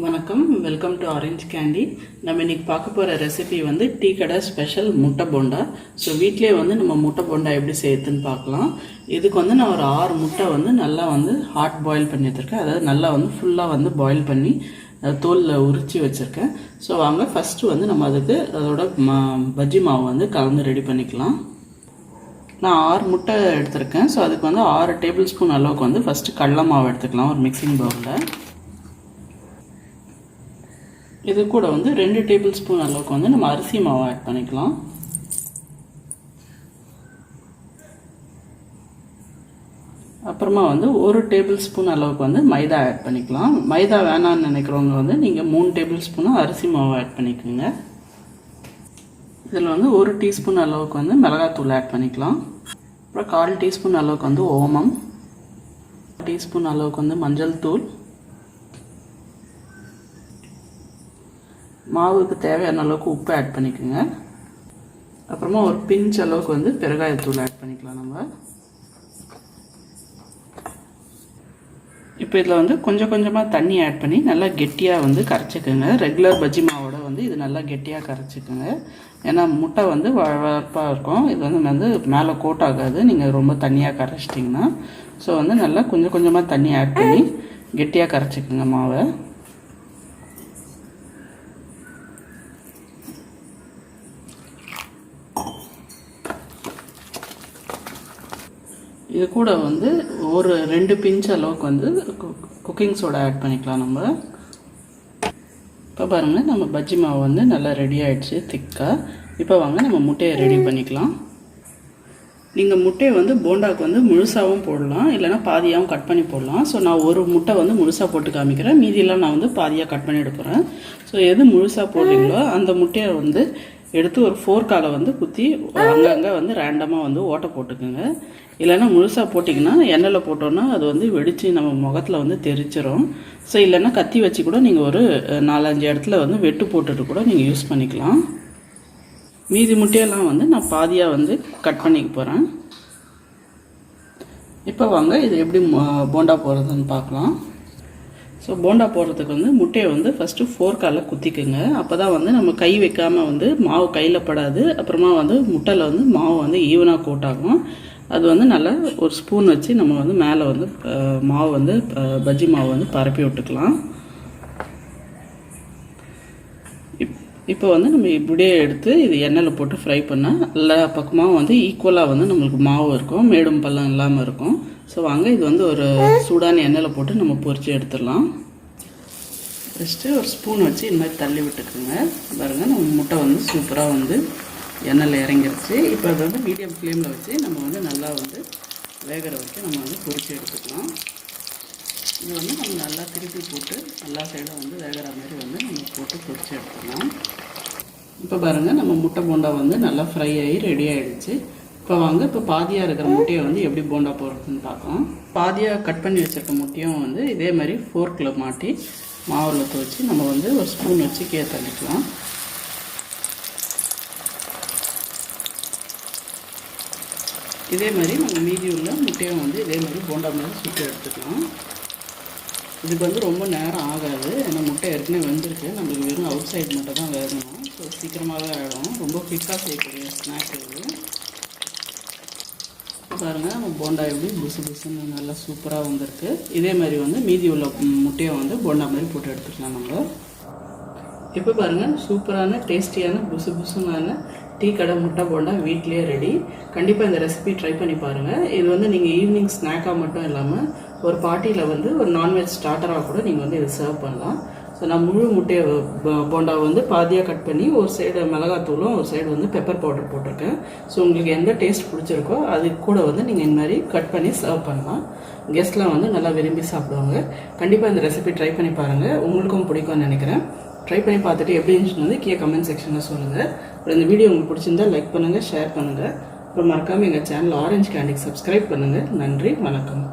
வணக்கம், welcome to orange candy. நம்ம இன்றைக்கி பார்க்க போகிற ரெசிபி வந்து டீ கடை ஸ்பெஷல் முட்டை போண்டா. ஸோ வீட்டிலே வந்து நம்ம முட்டை போண்டா எப்படி செய்யுதுன்னு பார்க்கலாம். இதுக்கு வந்து நான் ஒரு 6 முட்டை வந்து நல்லா வந்து ஹாட் பாயில் பண்ணி வச்சுருக்கேன். அதாவது நல்லா வந்து ஃபுல்லாக வந்து பாயில் பண்ணி தோலில் உரித்து வச்சுருக்கேன். ஸோ வாங்க ஃபஸ்ட்டு வந்து நம்ம அதுக்கு அதோட பஜ்ஜி மாவு வந்து கலந்து ரெடி பண்ணிக்கலாம். நான் 6 முட்டை எடுத்திருக்கேன். ஸோ அதுக்கு வந்து 6 டேபிள் ஸ்பூன் அளவுக்கு வந்து ஃபஸ்ட்டு கடலை மாவு எடுத்துக்கலாம் ஒரு மிக்சிங் பவுலில். இது கூட வந்து 2 டேபிள் ஸ்பூன் அளவுக்கு வந்து நம்ம அரிசி மாவு ஆட் பண்ணிக்கலாம். அப்புறமா வந்து 1 டேபிள் ஸ்பூன் அளவுக்கு வந்து மைதா ஆட் பண்ணிக்கலாம். மைதா வேணான்னு நினைக்கிறவங்க வந்து நீங்கள் 3 டேபிள் ஸ்பூனும் அரிசி மாவு ஆட் பண்ணிக்கோங்க. இதில் வந்து 1 டீஸ்பூன் அளவுக்கு வந்து மிளகாத்தூள் ஆட் பண்ணிக்கலாம். அப்புறம் 1/4 டீஸ்பூன் அளவுக்கு வந்து ஓமம், 1 டீஸ்பூன் அளவுக்கு வந்து மஞ்சள் தூள், மாவுக்கு தேவையான அளவுக்கு உப்பு ஆட் பண்ணிக்கோங்க. அப்புறமா ஒரு பிஞ்ச் அளவுக்கு வந்து பெருங்காயத்தூள் ஆட் பண்ணிக்கலாம் நம்ம. இப்போ இதில் வந்து கொஞ்சம் கொஞ்சமாக தண்ணி ஆட் பண்ணி நல்லா கெட்டியாக வந்து கரைச்சிக்கோங்க. ரெகுலர் பஜ்ஜி மாவோட வந்து இது நல்லா கெட்டியாக கரைச்சிக்கோங்க. ஏன்னா முட்டை வந்து வழப்பாக இருக்கும். இது வந்து மேலே கோட் ஆகாது நீங்கள் ரொம்ப தண்ணியாக கரைச்சிட்டிங்கன்னா. ஸோ வந்து நல்லா கொஞ்சம் கொஞ்சமாக தண்ணி ஆட் பண்ணி கெட்டியாக கரைச்சிக்கோங்க மாவை. இது கூட வந்து ஒரு 2 பிஞ்ச் அளவுக்கு வந்து குக்கிங் சோடா ஆட் பண்ணிக்கலாம் நம்ம. இப்போ பாருங்கள், நம்ம பஜ்ஜி மாவு வந்து நல்லா ரெடி ஆகிடுச்சு திக்காக. இப்போ வாங்க நம்ம முட்டையை ரெடி பண்ணிக்கலாம். நீங்கள் முட்டையை வந்து போண்டாவுக்கு வந்து முழுசாகவும் போடலாம், இல்லைனா பாதியாகவும் கட் பண்ணி போடலாம். ஸோ நான் ஒரு முட்டை வந்து முழுசாக போட்டு காமிக்கிறேன், மீதியெல்லாம் நான் வந்து பாதியாக கட் பண்ணி எடுக்கிறேன். ஸோ எது முழுசாக போடுறீங்களோ அந்த முட்டையை வந்து எடுத்து ஒரு ஃபோர்க்கால வந்து குத்தி அங்கங்கே வந்து ரேண்டமாக வந்து ஓட்டை போட்டுக்குங்க. இல்லைன்னா முழுசாக போட்டிங்கன்னா எண்ணெயில் போட்டோன்னா அது வந்து வெடித்து நம்ம முகத்தில் வந்து தெரிச்சிடும். ஸோ இல்லைன்னா கத்தி வச்சு கூட நீங்கள் ஒரு 4-5 இடத்துல வந்து வெட்டு போட்டுட்டு கூட நீங்கள் யூஸ் பண்ணிக்கலாம். மீதி முட்டையெல்லாம் வந்து நான் பாதியாக வந்து கட் பண்ணிக்க போகிறேன். இப்போ வாங்க இது எப்படி போண்டா போடுறதுன்னு பார்க்கலாம். ஸோ போண்டா போடுறதுக்கு வந்து முட்டையை வந்து ஃபஸ்ட்டு ஃபோர்க்கால் குத்திக்குங்க. அப்போ தான் வந்து நம்ம கை வைக்காமல் வந்து மாவு கையில் படாது. அப்புறமா வந்து முட்டையில் வந்து மாவு வந்து ஈவனாக கோட் ஆகும். அது வந்து நல்லா ஒரு ஸ்பூன் வச்சு நம்ம வந்து மேலே வந்து மாவு வந்து பஜ்ஜி மாவு வந்து பரப்பி விட்டுக்கலாம். இப்போ வந்து நம்ம இப்படியே எடுத்து இது எண்ணெயில் போட்டு ஃப்ரை பண்ணால் எல்லா பக்கமாக வந்து ஈக்குவலாக வந்து நம்மளுக்கு மாவு இருக்கும், மேடும் பள்ளம் இல்லாமல் இருக்கும். ஸோ வாங்க இது வந்து ஒரு சூடான எண்ணெயில் போட்டு நம்ம பொரித்து எடுத்துடலாம். ஃபஸ்ட்டு ஒரு ஸ்பூன் வச்சு இந்த மாதிரி தள்ளி விட்டுக்குங்க. பாருங்கள், நம்ம முட்டை வந்து சூப்பராக வந்து எண்ணெயில் இறங்கிருச்சு. இப்போ அதை வந்து மீடியம் ஃப்ளேமில் வச்சு நம்ம வந்து நல்லா வந்து வேகிற வரைக்கும் நம்ம வந்து பொரித்து எடுத்துக்கலாம். இது வந்து நம்ம நல்லா திருப்பி போட்டு எல்லா சைடும் வந்து வேகிற மாதிரி வந்து நம்ம போட்டு பொரித்து எடுத்துக்கலாம். இப்போ பாருங்கள், நம்ம முட்டை போண்டா வந்து நல்லா ஃப்ரை ஆகி ரெடி ஆகிடுச்சு. இப்போ வாங்க இப்போ பாதியாக இருக்கிற முட்டையை வந்து எப்படி போண்டா போடுறதுன்னு பார்க்கலாம். பாதியாக கட் பண்ணி வச்சுருக்க முட்டையும் வந்து இதே மாதிரி ஃபோர்க்கில் மாட்டி மாவில் துவச்சி நம்ம வந்து ஒரு ஸ்பூன் வச்சு கீழே தள்ளிக்கலாம். இதே மாதிரி நம்ம மீதி உள்ள முட்டையும் வந்து இதே மாதிரி போண்டா மாதிரி சுட்டு எடுத்துக்கலாம். இதுக்கு வந்து ரொம்ப நேரம் ஆகாது, ஏன்னா முட்டை ஏற்கனவே வெந்திருக்கு. நம்மளுக்கு வெறும் அவுட் சைடு மட்டும் தான் வேகணும். ஸோ சீக்கிரமாகவே ஆகிடும். ரொம்ப குயிக்காக செய்யக்கூடிய ஸ்நாக் இது. பாருங்கள், நம்ம போண்டா எப்படி புசு புசுன்னு நல்லா சூப்பராக வந்திருக்கு. இதே மாதிரி வந்து மீதி உள்ள முட்டையை வந்து போண்டா மாதிரி போட்டு எடுத்துக்கலாம் நம்ம. இப்போ பாருங்கள், சூப்பரான டேஸ்டியான புசு புசுனான டீ கடை முட்டை போண்டா வீட்லேயே ரெடி. கண்டிப்பாக இந்த ரெசிபி ட்ரை பண்ணி பாருங்கள். இது வந்து நீங்கள் ஈவினிங் ஸ்நாக்காக மட்டும் இல்லாமல் ஒரு பார்ட்டியில் வந்து ஒரு நான்வெஜ் ஸ்டார்டராக கூட நீங்கள் வந்து இது சர்வ் பண்ணலாம். ஸோ நான் முழு முட்டையை போண்டாவை வந்து பாதியாக கட் பண்ணி ஒரு சைடு மிளகாத்தூளும் ஒரு சைடு வந்து பெப்பர் பவுடர் போட்டிருக்கேன். ஸோ உங்களுக்கு எந்த டேஸ்ட் பிடிச்சிருக்கோ அது கூட வந்து நீங்கள் இந்த மாதிரி கட் பண்ணி சர்வ் பண்ணலாம். கெஸ்ட்லாம் வந்து நல்லா விரும்பி சாப்பிடுவாங்க. கண்டிப்பாக இந்த ரெசிபி ட்ரை பண்ணி பாருங்கள், உங்களுக்கும் பிடிக்கும்னு நினைக்கிறேன். ட்ரை பண்ணி பார்த்துட்டு எப்படி இருந்துச்சுன்னு வந்து கீழே கமெண்ட் செக்ஷனில் சொல்லுங்கள். அப்புறம் இந்த வீடியோ உங்களுக்கு பிடிச்சிருந்தால் லைக் பண்ணுங்கள், ஷேர் பண்ணுங்கள். அப்புறம் மறக்காமல் எங்கள் சேனல் ஆரஞ்ச் கேண்டிக்கு சப்ஸ்கிரைப் பண்ணுங்கள். நன்றி, வணக்கம்.